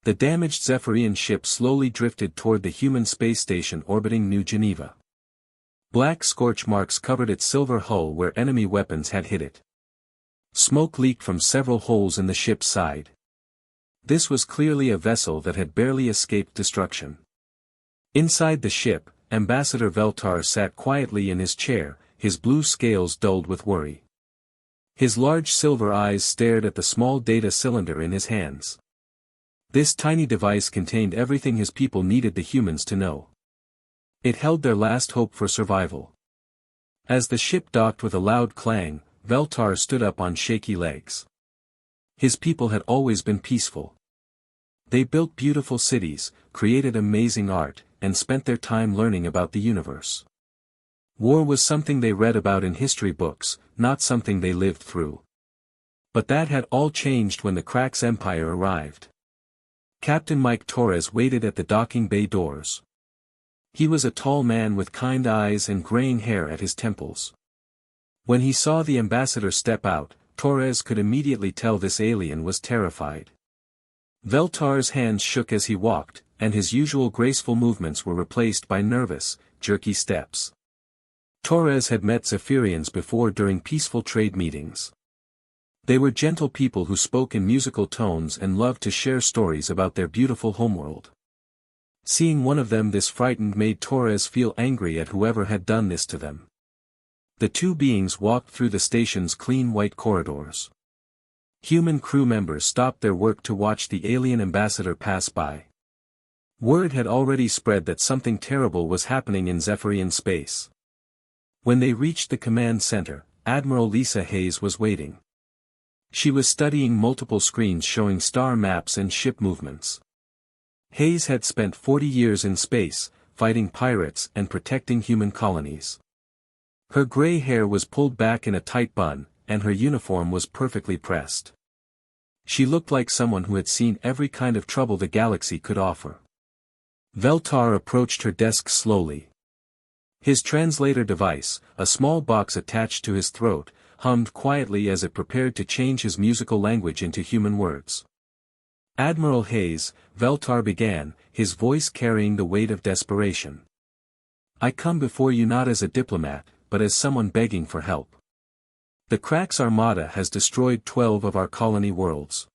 The damaged Zephyrian ship slowly drifted toward the human space station orbiting New Geneva. Black scorch marks covered its silver hull where enemy weapons had hit it. Smoke leaked from several holes in the ship's side. This was clearly a vessel that had barely escaped destruction. Inside the ship, Ambassador Veltar sat quietly in his chair, his blue scales dulled with worry. His large silver eyes stared at the small data cylinder in his hands. This tiny device contained everything his people needed the humans to know. It held their last hope for survival. As the ship docked with a loud clang, Veltar stood up on shaky legs. His people had always been peaceful. They built beautiful cities, created amazing art, and spent their time learning about the universe. War was something they read about in history books, not something they lived through. But that had all changed when the Krax Empire arrived. Captain Mike Torres waited at the docking bay doors. He was a tall man with kind eyes and graying hair at his temples. When he saw the ambassador step out, Torres could immediately tell this alien was terrified. Veltar's hands shook as he walked, and his usual graceful movements were replaced by nervous, jerky steps. Torres had met Zephyrians before during peaceful trade meetings. They were gentle people who spoke in musical tones and loved to share stories about their beautiful homeworld. Seeing one of them this frightened made Torres feel angry at whoever had done this to them. The two beings walked through the station's clean white corridors. Human crew members stopped their work to watch the alien ambassador pass by. Word had already spread that something terrible was happening in Zephyrian space. When they reached the command center, Admiral Lisa Hayes was waiting. She was studying multiple screens showing star maps and ship movements. Hayes had spent 40 years in space, fighting pirates and protecting human colonies. Her gray hair was pulled back in a tight bun, and her uniform was perfectly pressed. She looked like someone who had seen every kind of trouble the galaxy could offer. Veltar approached her desk slowly. His translator device, a small box attached to his throat, hummed quietly as it prepared to change his musical language into human words. Admiral Hayes, Veltar began, his voice carrying the weight of desperation. I come before you not as a diplomat, but as someone begging for help. The Krax Armada has destroyed 12 of our colony worlds.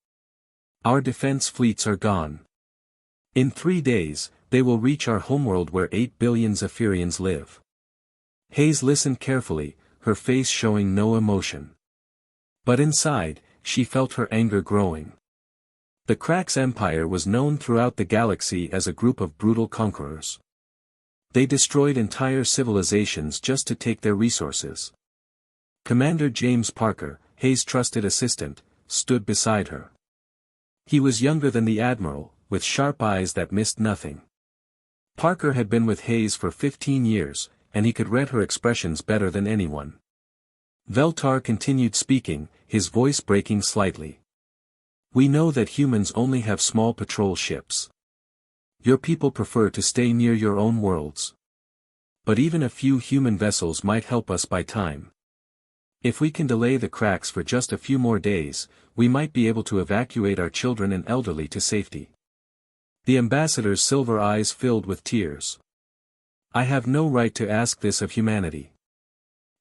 Our defense fleets are gone. In 3 days, they will reach our homeworld where 8 billion Zephyrians live. Hayes listened carefully, her face showing no emotion. But inside, she felt her anger growing. The Krax Empire was known throughout the galaxy as a group of brutal conquerors. They destroyed entire civilizations just to take their resources. Commander James Parker, Hayes' trusted assistant, stood beside her. He was younger than the Admiral, with sharp eyes that missed nothing. Parker had been with Hayes for 15 years, and he could read her expressions better than anyone. Veltar continued speaking, his voice breaking slightly. We know that humans only have small patrol ships. Your people prefer to stay near your own worlds. But even a few human vessels might help us buy time. If we can delay the Krax for just a few more days, we might be able to evacuate our children and elderly to safety. The ambassador's silver eyes filled with tears. I have no right to ask this of humanity.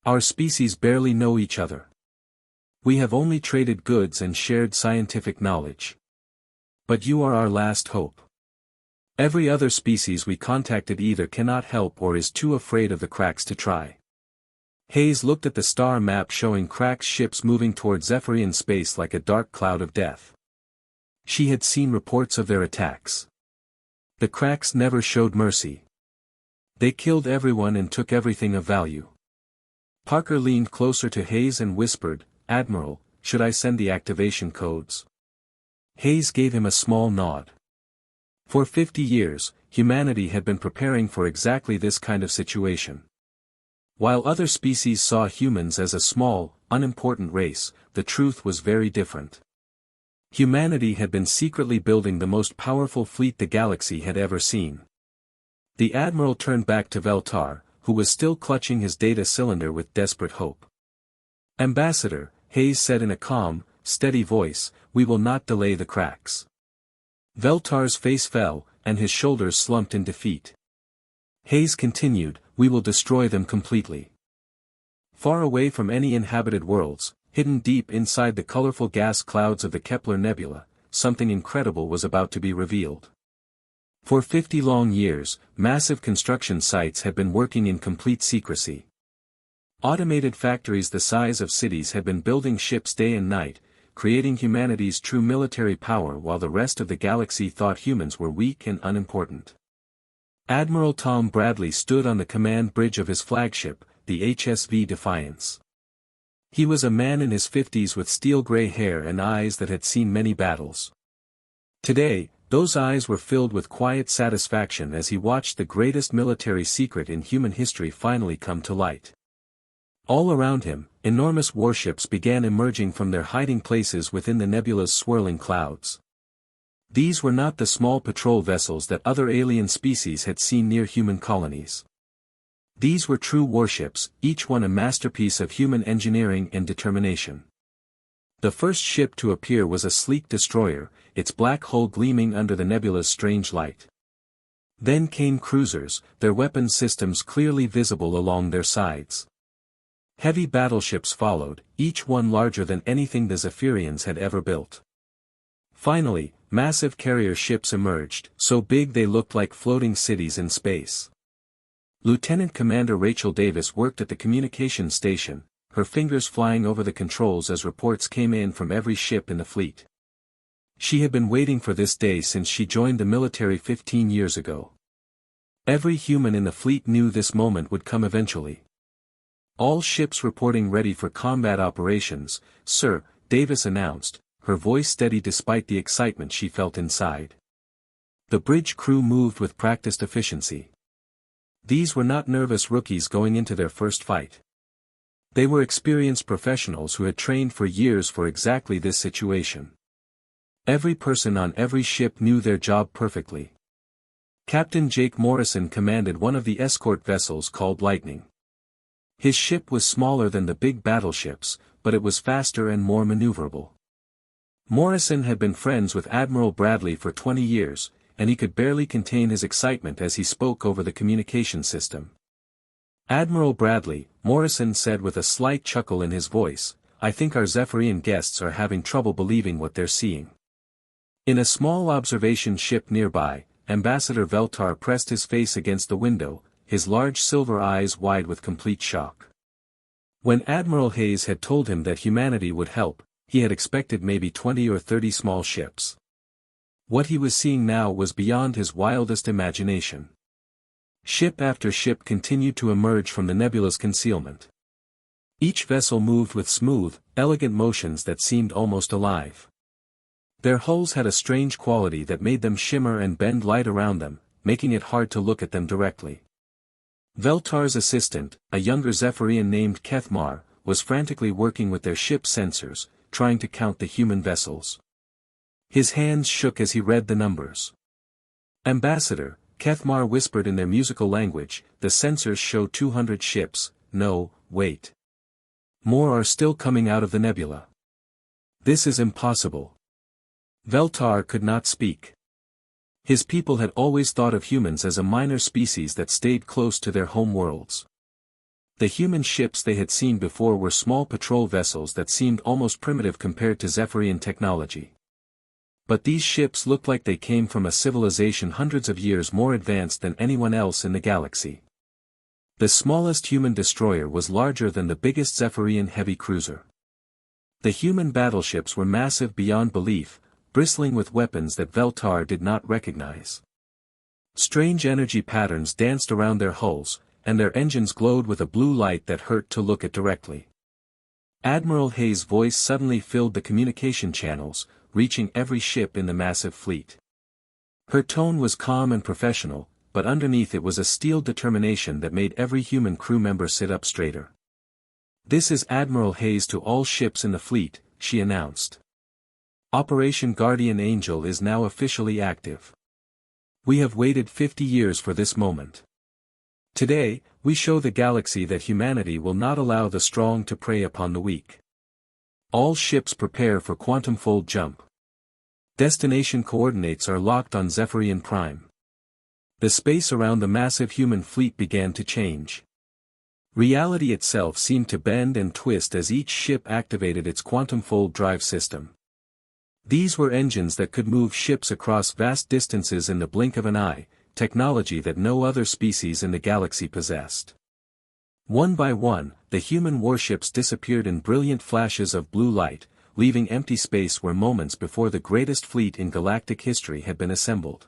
Our species barely know each other. We have only traded goods and shared scientific knowledge. But you are our last hope. Every other species we contacted either cannot help or is too afraid of the Krax to try. Hayes looked at the star map showing Krax ships moving toward Zephyrian space like a dark cloud of death. She had seen reports of their attacks. The Krax never showed mercy. They killed everyone and took everything of value. Parker leaned closer to Hayes and whispered, Admiral, should I send the activation codes? Hayes gave him a small nod. For 50 years, humanity had been preparing for exactly this kind of situation. While other species saw humans as a small, unimportant race, the truth was very different. Humanity had been secretly building the most powerful fleet the galaxy had ever seen. The Admiral turned back to Veltar, who was still clutching his data cylinder with desperate hope. Ambassador, Hayes said in a calm, steady voice, we will not delay the Krax. Veltar's face fell, and his shoulders slumped in defeat. Hayes continued, "We will destroy them completely." Far away from any inhabited worlds, hidden deep inside the colorful gas clouds of the Kepler Nebula, something incredible was about to be revealed. For 50 long years, massive construction sites had been working in complete secrecy. Automated factories the size of cities had been building ships day and night, creating humanity's true military power while the rest of the galaxy thought humans were weak and unimportant. Admiral Tom Bradley stood on the command bridge of his flagship, the HSV Defiance. He was a man in his 50s with steel-gray hair and eyes that had seen many battles. Today, those eyes were filled with quiet satisfaction as he watched the greatest military secret in human history finally come to light. All around him, enormous warships began emerging from their hiding places within the nebula's swirling clouds. These were not the small patrol vessels that other alien species had seen near human colonies. These were true warships, each one a masterpiece of human engineering and determination. The first ship to appear was a sleek destroyer, its black hull gleaming under the nebula's strange light. Then came cruisers, their weapon systems clearly visible along their sides. Heavy battleships followed, each one larger than anything the Zephyrians had ever built. Finally, massive carrier ships emerged, so big they looked like floating cities in space. Lieutenant Commander Rachel Davis worked at the communication station, her fingers flying over the controls as reports came in from every ship in the fleet. She had been waiting for this day since she joined the military 15 years ago. Every human in the fleet knew this moment would come eventually. "All ships reporting ready for combat operations, sir," Davis announced, her voice steady despite the excitement she felt inside. The bridge crew moved with practiced efficiency. These were not nervous rookies going into their first fight. They were experienced professionals who had trained for years for exactly this situation. Every person on every ship knew their job perfectly. Captain Jake Morrison commanded one of the escort vessels called Lightning. His ship was smaller than the big battleships, but it was faster and more maneuverable. Morrison had been friends with Admiral Bradley for 20 years, and he could barely contain his excitement as he spoke over the communication system. "Admiral Bradley," Morrison said with a slight chuckle in his voice, "I think our Zephyrian guests are having trouble believing what they're seeing." In a small observation ship nearby, Ambassador Veltar pressed his face against the window, his large silver eyes wide with complete shock. When Admiral Hayes had told him that humanity would help, he had expected maybe 20 or 30 small ships. What he was seeing now was beyond his wildest imagination. Ship after ship continued to emerge from the nebula's concealment. Each vessel moved with smooth, elegant motions that seemed almost alive. Their hulls had a strange quality that made them shimmer and bend light around them, making it hard to look at them directly. Veltar's assistant, a younger Zephyrian named Kethmar, was frantically working with their ship sensors, trying to count the human vessels. His hands shook as he read the numbers. "Ambassador," Kethmar whispered in their musical language, "the sensors show 200 ships, no, wait. More are still coming out of the nebula. This is impossible." Veltar could not speak. His people had always thought of humans as a minor species that stayed close to their home worlds. The human ships they had seen before were small patrol vessels that seemed almost primitive compared to Zephyrian technology. But these ships looked like they came from a civilization hundreds of years more advanced than anyone else in the galaxy. The smallest human destroyer was larger than the biggest Zephyrian heavy cruiser. The human battleships were massive beyond belief, bristling with weapons that Veltar did not recognize. Strange energy patterns danced around their hulls, and their engines glowed with a blue light that hurt to look at directly. Admiral Hayes' voice suddenly filled the communication channels, reaching every ship in the massive fleet. Her tone was calm and professional, but underneath it was a steel determination that made every human crew member sit up straighter. "This is Admiral Hayes to all ships in the fleet," she announced. "Operation Guardian Angel is now officially active. We have waited 50 years for this moment. Today, we show the galaxy that humanity will not allow the strong to prey upon the weak. All ships prepare for quantum fold jump." Destination coordinates are locked on Zephyrian Prime. The space around the massive human fleet began to change. Reality itself seemed to bend and twist as each ship activated its quantum fold drive system. These were engines that could move ships across vast distances in the blink of an eye, technology that no other species in the galaxy possessed. One by one, the human warships disappeared in brilliant flashes of blue light, leaving empty space where moments before the greatest fleet in galactic history had been assembled.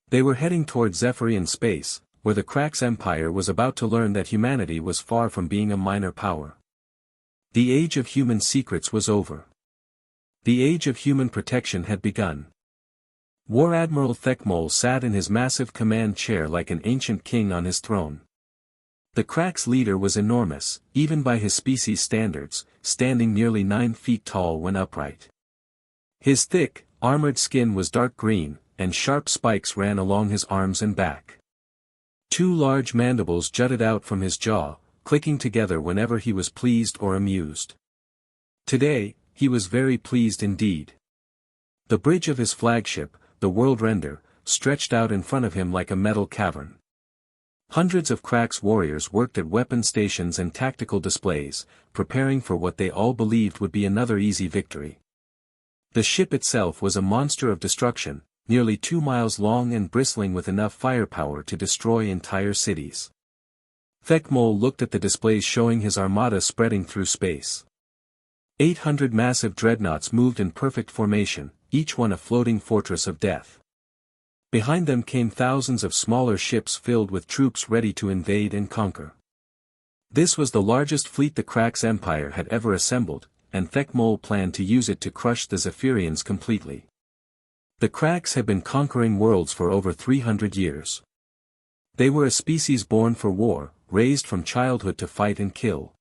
They were heading toward Zephyrian space, where the Krax Empire was about to learn that humanity was far from being a minor power. The age of human secrets was over. The age of human protection had begun. War Admiral Thekmol sat in his massive command chair like an ancient king on his throne. The Krax leader was enormous, even by his species standards, standing nearly 9 feet tall when upright. His thick, armored skin was dark green, and sharp spikes ran along his arms and back. 2 large mandibles jutted out from his jaw, clicking together whenever he was pleased or amused. Today, he was very pleased indeed. The bridge of his flagship, the World Render, stretched out in front of him like a metal cavern. Hundreds of Krax warriors worked at weapon stations and tactical displays, preparing for what they all believed would be another easy victory. The ship itself was a monster of destruction, nearly 2 miles long and bristling with enough firepower to destroy entire cities. Thekmol looked at the displays showing his armada spreading through space. 800 massive dreadnoughts moved in perfect formation, each one a floating fortress of death. Behind them came thousands of smaller ships filled with troops ready to invade and conquer. This was the largest fleet the Krax Empire had ever assembled, and Thekmol planned to use it to crush the Zephyrians completely. The Krax had been conquering worlds for over 300 years. They were a species born for war, raised from childhood to fight and kill.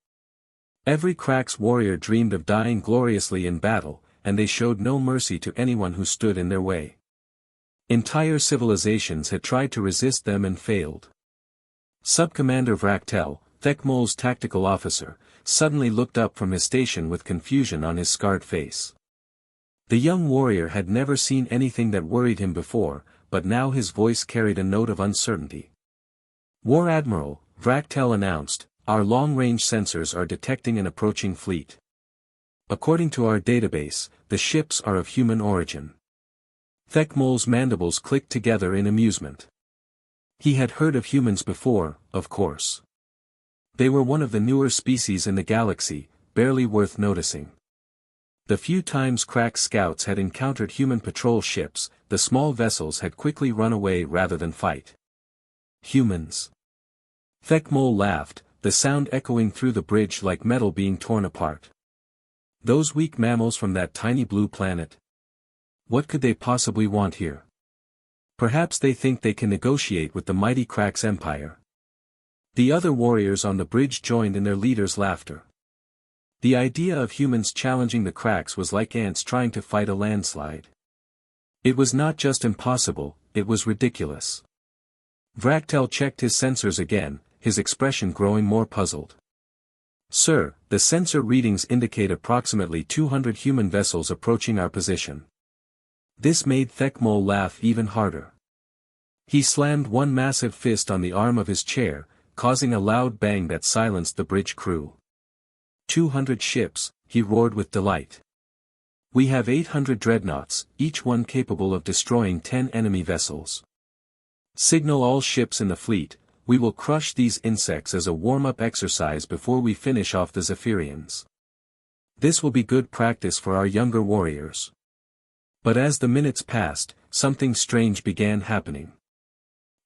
Every Krax warrior dreamed of dying gloriously in battle, and they showed no mercy to anyone who stood in their way. Entire civilizations had tried to resist them and failed. Sub-Commander Vraktel, Thekmol's tactical officer, suddenly looked up from his station with confusion on his scarred face. The young warrior had never seen anything that worried him before, but now his voice carried a note of uncertainty. "War Admiral," Vraktel announced, "our long-range sensors are detecting an approaching fleet. According to our database, the ships are of human origin." Thekmol's mandibles clicked together in amusement. He had heard of humans before, of course. They were one of the newer species in the galaxy, barely worth noticing. The few times Krax scouts had encountered human patrol ships, the small vessels had quickly run away rather than fight. Humans. Thekmol laughed, the sound echoing through the bridge like metal being torn apart. Those weak mammals from that tiny blue planet. What could they possibly want here? Perhaps they think they can negotiate with the mighty Krax Empire. The other warriors on the bridge joined in their leader's laughter. The idea of humans challenging the Krax was like ants trying to fight a landslide. It was not just impossible, it was ridiculous. Vraktel checked his sensors again, his expression growing more puzzled. "Sir, the sensor readings indicate approximately 200 human vessels approaching our position." This made Thekmol laugh even harder. He slammed one massive fist on the arm of his chair, causing a loud bang that silenced the bridge crew. 200 ships, he roared with delight. "We have 800 dreadnoughts, each one capable of destroying 10 enemy vessels. Signal all ships in the fleet, we will crush these insects as a warm-up exercise before we finish off the Zephyrians. This will be good practice for our younger warriors." But as the minutes passed, something strange began happening.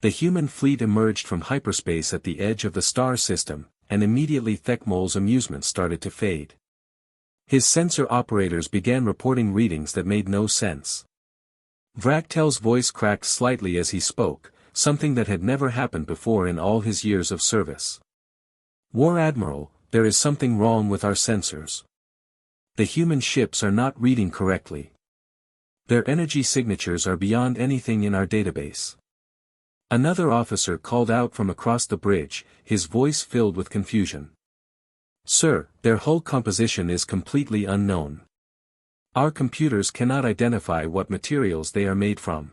The human fleet emerged from hyperspace at the edge of the star system, and immediately Thekmol's amusement started to fade. His sensor operators began reporting readings that made no sense. Vraktel's voice cracked slightly as he spoke, something that had never happened before in all his years of service. "War Admiral, there is something wrong with our sensors. The human ships are not reading correctly. Their energy signatures are beyond anything in our database." Another officer called out from across the bridge, his voice filled with confusion. "Sir, their hull composition is completely unknown. Our computers cannot identify what materials they are made from.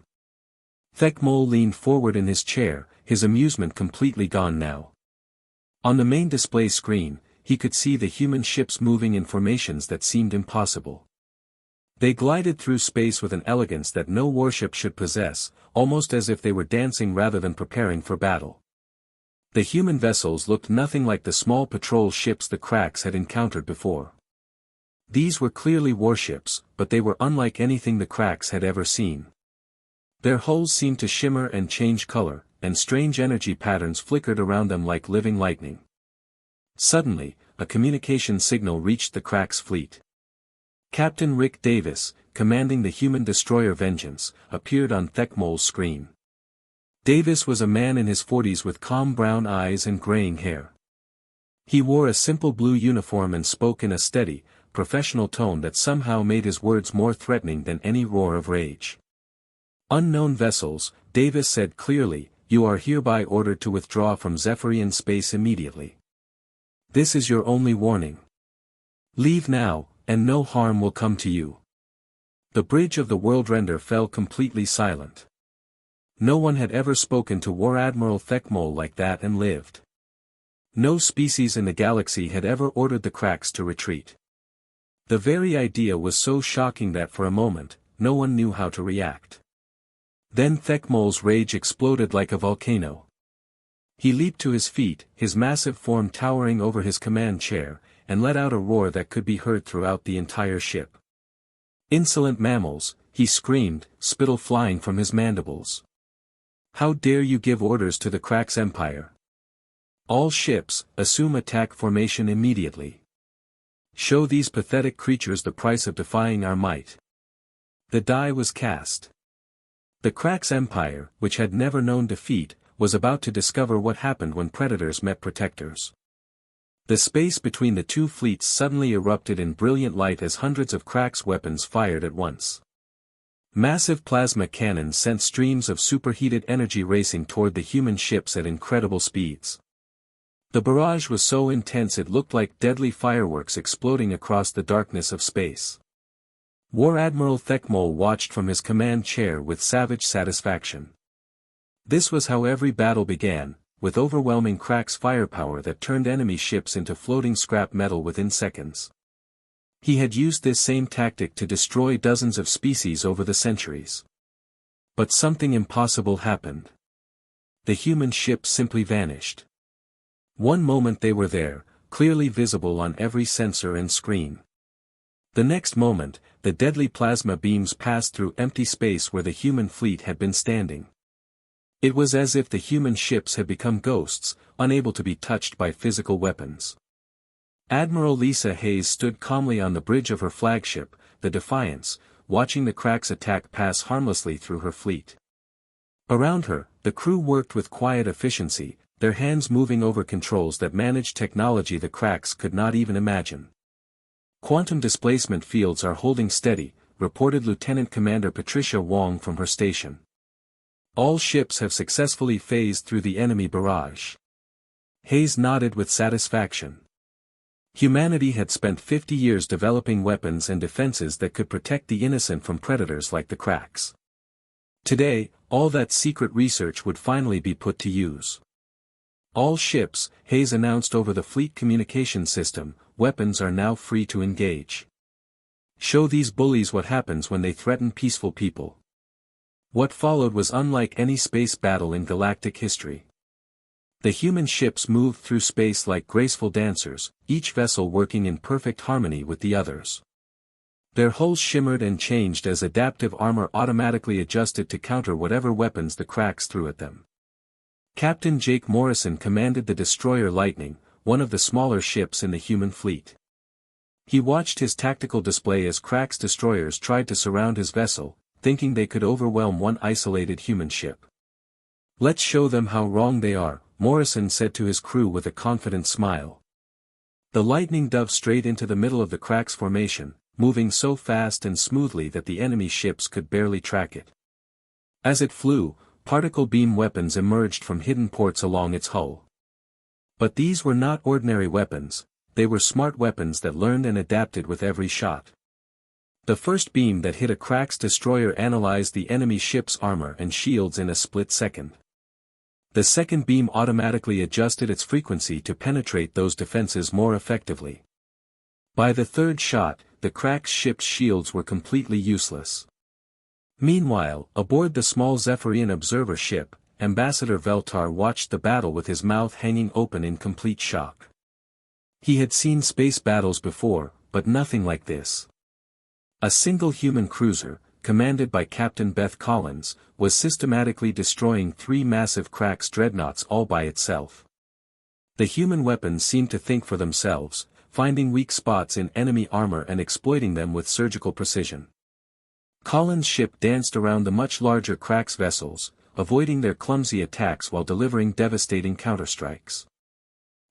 Thekmol leaned forward in his chair, his amusement completely gone now. On the main display screen, he could see the human ships moving in formations that seemed impossible. They glided through space with an elegance that no warship should possess, almost as if they were dancing rather than preparing for battle. The human vessels looked nothing like the small patrol ships the cracks had encountered before. These were clearly warships, but they were unlike anything the cracks had ever seen. Their hulls seemed to shimmer and change color, and strange energy patterns flickered around them like living lightning. Suddenly, a communication signal reached the cracks' fleet. Captain Rick Davis, commanding the human destroyer Vengeance, appeared on Thekmol's screen. Davis was a man in his 40s with calm brown eyes and graying hair. He wore a simple blue uniform and spoke in a steady, professional tone that somehow made his words more threatening than any roar of rage. "Unknown vessels," Davis said clearly, "you are hereby ordered to withdraw from Zephyrian space immediately. This is your only warning. Leave now, and no harm will come to you." The bridge of the Worldrender fell completely silent. No one had ever spoken to War Admiral Thekmol like that and lived. No species in the galaxy had ever ordered the cracks to retreat. The very idea was so shocking that for a moment, no one knew how to react. Then Thekmol's rage exploded like a volcano. He leaped to his feet, his massive form towering over his command chair, and let out a roar that could be heard throughout the entire ship. "Insolent mammals," he screamed, spittle flying from his mandibles. "How dare you give orders to the Cracks Empire? All ships, assume attack formation immediately. Show these pathetic creatures the price of defying our might." The die was cast. The Cracks Empire, which had never known defeat, was about to discover what happened when predators met protectors. The space between the two fleets suddenly erupted in brilliant light as hundreds of Cracks weapons fired at once. Massive plasma cannons sent streams of superheated energy racing toward the human ships at incredible speeds. The barrage was so intense it looked like deadly fireworks exploding across the darkness of space. War Admiral Thekmol watched from his command chair with savage satisfaction. This was how every battle began, with overwhelming Cracks firepower that turned enemy ships into floating scrap metal within seconds. He had used this same tactic to destroy dozens of species over the centuries. But something impossible happened. The human ships simply vanished. One moment they were there, clearly visible on every sensor and screen. The next moment, the deadly plasma beams passed through empty space where the human fleet had been standing. It was as if the human ships had become ghosts, unable to be touched by physical weapons. Admiral Lisa Hayes stood calmly on the bridge of her flagship, the Defiance, watching the Cracks attack pass harmlessly through her fleet. Around her, the crew worked with quiet efficiency, their hands moving over controls that managed technology the Cracks could not even imagine. "Quantum displacement fields are holding steady," reported Lieutenant Commander Patricia Wong from her station. "All ships have successfully phased through the enemy barrage." Hayes nodded with satisfaction. Humanity had spent 50 years developing weapons and defenses that could protect the innocent from predators like the Cracks. Today, all that secret research would finally be put to use. "All ships," Hayes announced over the fleet communication system, "weapons are now free to engage. Show these bullies what happens when they threaten peaceful people." What followed was unlike any space battle in galactic history. The human ships moved through space like graceful dancers, each vessel working in perfect harmony with the others. Their hulls shimmered and changed as adaptive armor automatically adjusted to counter whatever weapons the Cracks threw at them. Captain Jake Morrison commanded the destroyer Lightning, one of the smaller ships in the human fleet. He watched his tactical display as Cracks destroyers tried to surround his vessel, thinking they could overwhelm one isolated human ship. "Let's show them how wrong they are," Morrison said to his crew with a confident smile. The Lightning dove straight into the middle of the Cracks formation, moving so fast and smoothly that the enemy ships could barely track it. As it flew, particle beam weapons emerged from hidden ports along its hull. But these were not ordinary weapons, they were smart weapons that learned and adapted with every shot. The first beam that hit a Krax destroyer analyzed the enemy ship's armor and shields in a split second. The second beam automatically adjusted its frequency to penetrate those defenses more effectively. By the third shot, the Krax ship's shields were completely useless. Meanwhile, aboard the small Zephyrian observer ship, Ambassador Veltar watched the battle with his mouth hanging open in complete shock. He had seen space battles before, but nothing like this. A single human cruiser, commanded by Captain Beth Collins, was systematically destroying 3 massive Krax dreadnoughts all by itself. The human weapons seemed to think for themselves, finding weak spots in enemy armor and exploiting them with surgical precision. Collins' ship danced around the much larger Krax vessels, avoiding their clumsy attacks while delivering devastating counterstrikes.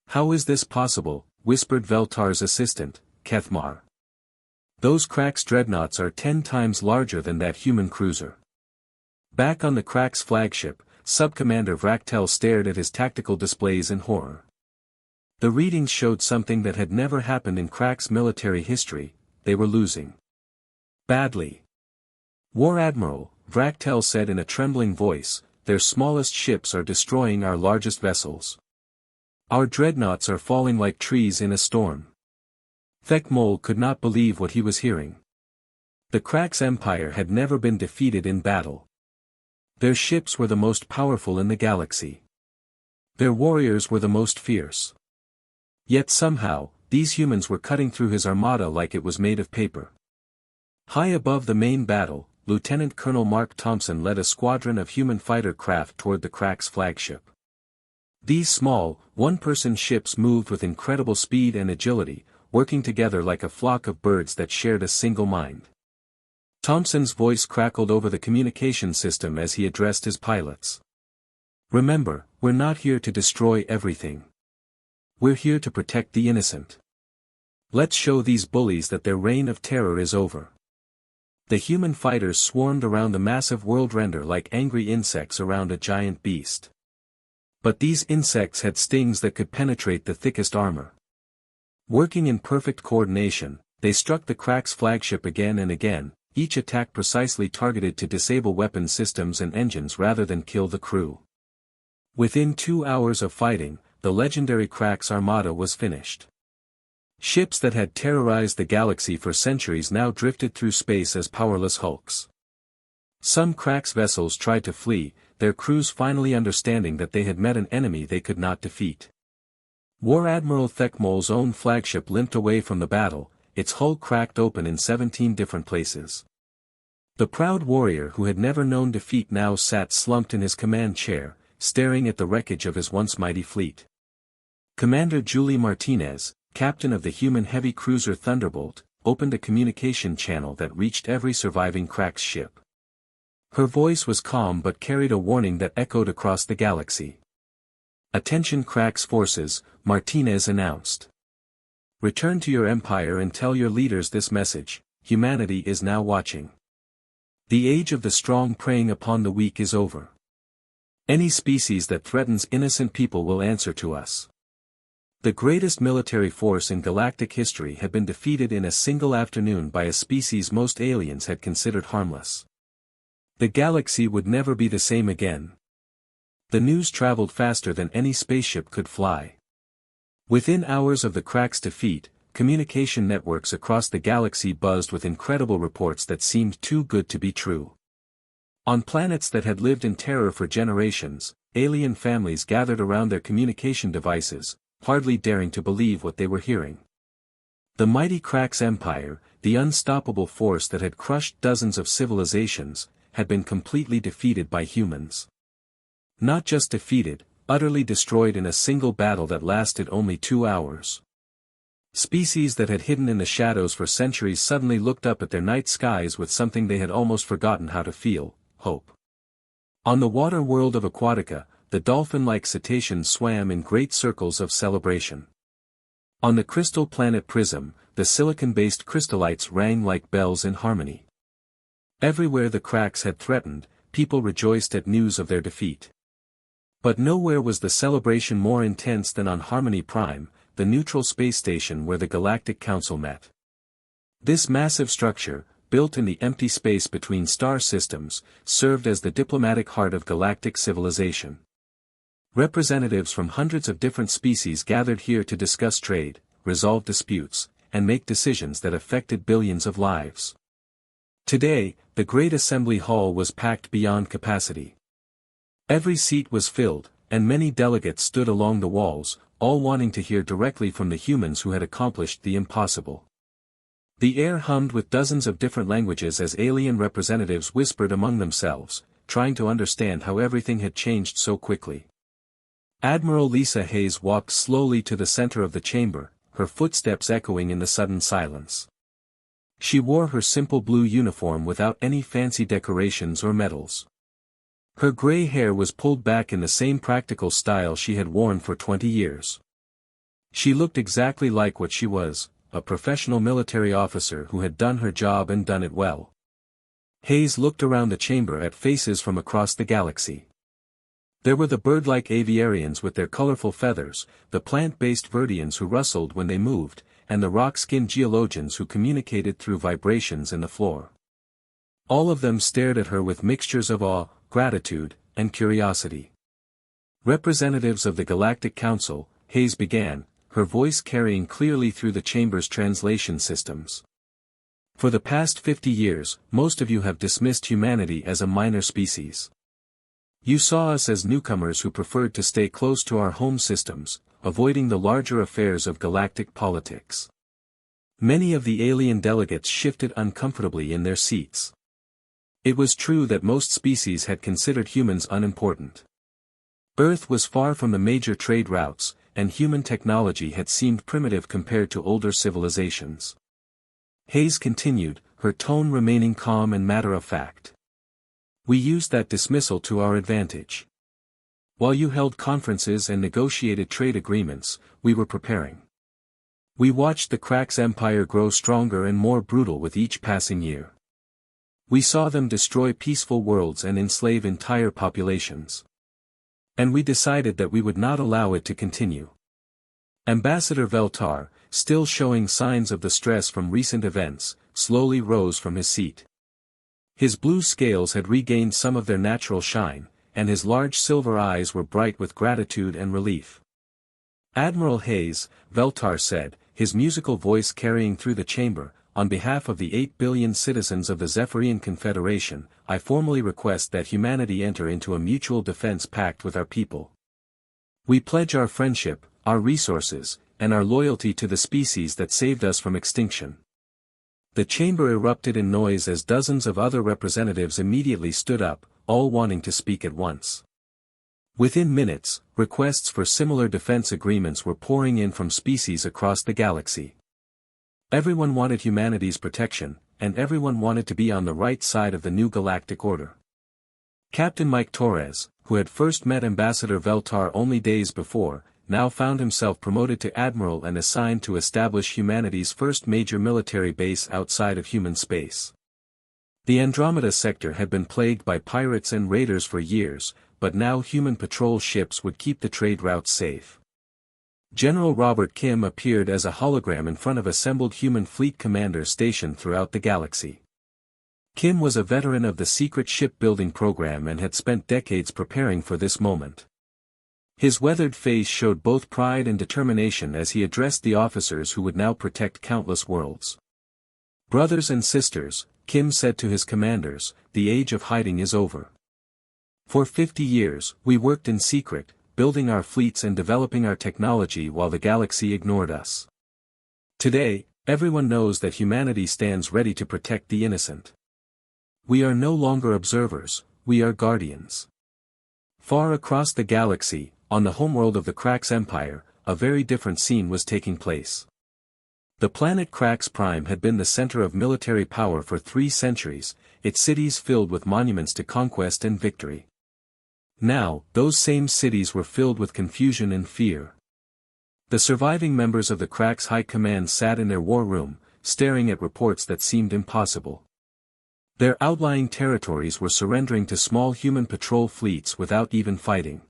"How is this possible?" whispered Veltar's assistant, Kethmar. "Those Krax dreadnoughts are 10 times larger than that human cruiser." Back on the Krax flagship, Subcommander Vraktel stared at his tactical displays in horror. The readings showed something that had never happened in Krax military history: they were losing. Badly. "War Admiral," Vraktel said in a trembling voice, "their smallest ships are destroying our largest vessels. Our dreadnoughts are falling like trees in a storm." Thekmol could not believe what he was hearing. The Krax Empire had never been defeated in battle. Their ships were the most powerful in the galaxy. Their warriors were the most fierce. Yet somehow, these humans were cutting through his armada like it was made of paper. High above the main battle, Lieutenant Colonel Mark Thompson led a squadron of human fighter craft toward the Krax flagship. These small, one-person ships moved with incredible speed and agility, working together like a flock of birds that shared a single mind. Thompson's voice crackled over the communication system as he addressed his pilots. "Remember, we're not here to destroy everything. We're here to protect the innocent. Let's show these bullies that their reign of terror is over." The human fighters swarmed around the massive world render like angry insects around a giant beast. But these insects had stings that could penetrate the thickest armor. Working in perfect coordination, they struck the Krax flagship again and again, each attack precisely targeted to disable weapon systems and engines rather than kill the crew. Within 2 hours of fighting, the legendary Krax armada was finished. Ships that had terrorized the galaxy for centuries now drifted through space as powerless hulks. Some Krax vessels tried to flee, their crews finally understanding that they had met an enemy they could not defeat. War Admiral Thekmol's own flagship limped away from the battle, its hull cracked open in 17 different places. The proud warrior who had never known defeat now sat slumped in his command chair, staring at the wreckage of his once mighty fleet. Commander Julie Martinez, captain of the human heavy cruiser Thunderbolt, opened a communication channel that reached every surviving Krax ship. Her voice was calm but carried a warning that echoed across the galaxy. "Attention Krax forces," Martinez announced. "Return to your empire and tell your leaders this message: humanity is now watching. The age of the strong preying upon the weak is over. Any species that threatens innocent people will answer to us." The greatest military force in galactic history had been defeated in a single afternoon by a species most aliens had considered harmless. The galaxy would never be the same again. The news traveled faster than any spaceship could fly. Within hours of the Krax defeat, communication networks across the galaxy buzzed with incredible reports that seemed too good to be true. On planets that had lived in terror for generations, alien families gathered around their communication devices, hardly daring to believe what they were hearing. The mighty Krax Empire, the unstoppable force that had crushed dozens of civilizations, had been completely defeated by humans. Not just defeated, utterly destroyed in a single battle that lasted only 2 hours. Species that had hidden in the shadows for centuries suddenly looked up at their night skies with something they had almost forgotten how to feel: hope. On the water world of Aquatica, the dolphin-like cetaceans swam in great circles of celebration. On the crystal planet Prism, the silicon-based crystallites rang like bells in harmony. Everywhere the Krax had threatened, people rejoiced at news of their defeat. But nowhere was the celebration more intense than on Harmony Prime, the neutral space station where the Galactic Council met. This massive structure, built in the empty space between star systems, served as the diplomatic heart of galactic civilization. Representatives from hundreds of different species gathered here to discuss trade, resolve disputes, and make decisions that affected billions of lives. Today, the Great Assembly Hall was packed beyond capacity. Every seat was filled, and many delegates stood along the walls, all wanting to hear directly from the humans who had accomplished the impossible. The air hummed with dozens of different languages as alien representatives whispered among themselves, trying to understand how everything had changed so quickly. Admiral Lisa Hayes walked slowly to the center of the chamber, her footsteps echoing in the sudden silence. She wore her simple blue uniform without any fancy decorations or medals. Her gray hair was pulled back in the same practical style she had worn for 20 years. She looked exactly like what she was, a professional military officer who had done her job and done it well. Hayes looked around the chamber at faces from across the galaxy. There were the bird-like aviarians with their colorful feathers, the plant-based Verdians who rustled when they moved, and the rock-skinned geologians who communicated through vibrations in the floor. All of them stared at her with mixtures of awe, gratitude, and curiosity. Representatives of the Galactic Council, Hayes began, her voice carrying clearly through the chamber's translation systems. For the past 50 years, most of you have dismissed humanity as a minor species. You saw us as newcomers who preferred to stay close to our home systems, avoiding the larger affairs of galactic politics. Many of the alien delegates shifted uncomfortably in their seats. It was true that most species had considered humans unimportant. Earth was far from the major trade routes, and human technology had seemed primitive compared to older civilizations. Hayes continued, her tone remaining calm and matter-of-fact. We used that dismissal to our advantage. While you held conferences and negotiated trade agreements, we were preparing. We watched the Krax Empire grow stronger and more brutal with each passing year. We saw them destroy peaceful worlds and enslave entire populations. And we decided that we would not allow it to continue. Ambassador Veltar, still showing signs of the stress from recent events, slowly rose from his seat. His blue scales had regained some of their natural shine, and his large silver eyes were bright with gratitude and relief. Admiral Hayes, Veltar said, his musical voice carrying through the chamber, on behalf of the 8 billion citizens of the Zephyrian Confederation, I formally request that humanity enter into a mutual defense pact with our people. We pledge our friendship, our resources, and our loyalty to the species that saved us from extinction. The chamber erupted in noise as dozens of other representatives immediately stood up, all wanting to speak at once. Within minutes, requests for similar defense agreements were pouring in from species across the galaxy. Everyone wanted humanity's protection, and everyone wanted to be on the right side of the new galactic order. Captain Mike Torres, who had first met Ambassador Veltar only days before, now found himself promoted to admiral and assigned to establish humanity's first major military base outside of human space. The Andromeda sector had been plagued by pirates and raiders for years, but now human patrol ships would keep the trade routes safe. General Robert Kim appeared as a hologram in front of assembled human fleet commanders stationed throughout the galaxy. Kim was a veteran of the secret shipbuilding program and had spent decades preparing for this moment. His weathered face showed both pride and determination as he addressed the officers who would now protect countless worlds. Brothers and sisters, Kim said to his commanders, the age of hiding is over. For 50 years, we worked in secret, building our fleets and developing our technology while the galaxy ignored us. Today, everyone knows that humanity stands ready to protect the innocent. We are no longer observers, we are guardians. Far across the galaxy, on the homeworld of the Krax Empire, a very different scene was taking place. The planet Krax Prime had been the center of military power for 3 centuries, its cities filled with monuments to conquest and victory. Now, those same cities were filled with confusion and fear. The surviving members of the Krax High Command sat in their war room, staring at reports that seemed impossible. Their outlying territories were surrendering to small human patrol fleets without even fighting.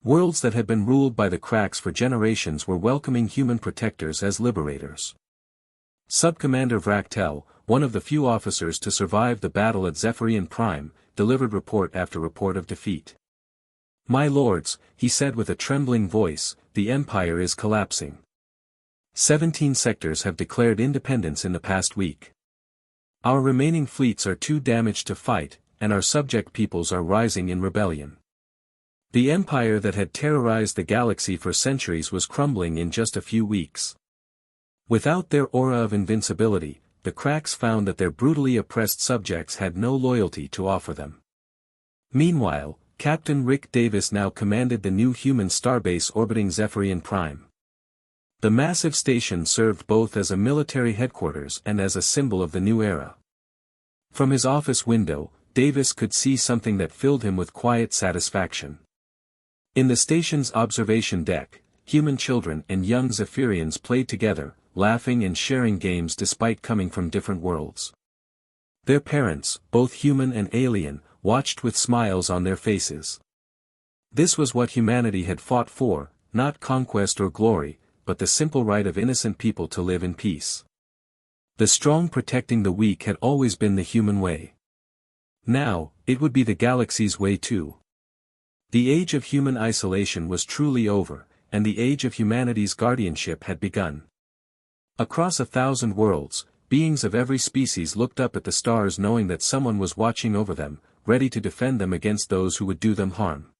Worlds that had been ruled by the Krax for generations were welcoming human protectors as liberators. Subcommander Vraktel, one of the few officers to survive the battle at Zephyrian Prime, delivered report after report of defeat. "My lords," he said with a trembling voice, "the Empire is collapsing. 17 sectors have declared independence in the past week. Our remaining fleets are too damaged to fight, and our subject peoples are rising in rebellion. The empire that had terrorized the galaxy for centuries was crumbling in just a few weeks. Without their aura of invincibility, the cracks found that their brutally oppressed subjects had no loyalty to offer them." Meanwhile, Captain Rick Davis now commanded the new human starbase orbiting Zephyrian Prime. The massive station served both as a military headquarters and as a symbol of the new era. From his office window, Davis could see something that filled him with quiet satisfaction. In the station's observation deck, human children and young Zephyrians played together, laughing and sharing games despite coming from different worlds. Their parents, both human and alien, watched with smiles on their faces. This was what humanity had fought for, not conquest or glory, but the simple right of innocent people to live in peace. The strong protecting the weak had always been the human way. Now, it would be the galaxy's way too. The age of human isolation was truly over, and the age of humanity's guardianship had begun. Across 1,000 worlds, beings of every species looked up at the stars knowing that someone was watching over them, ready to defend them against those who would do them harm.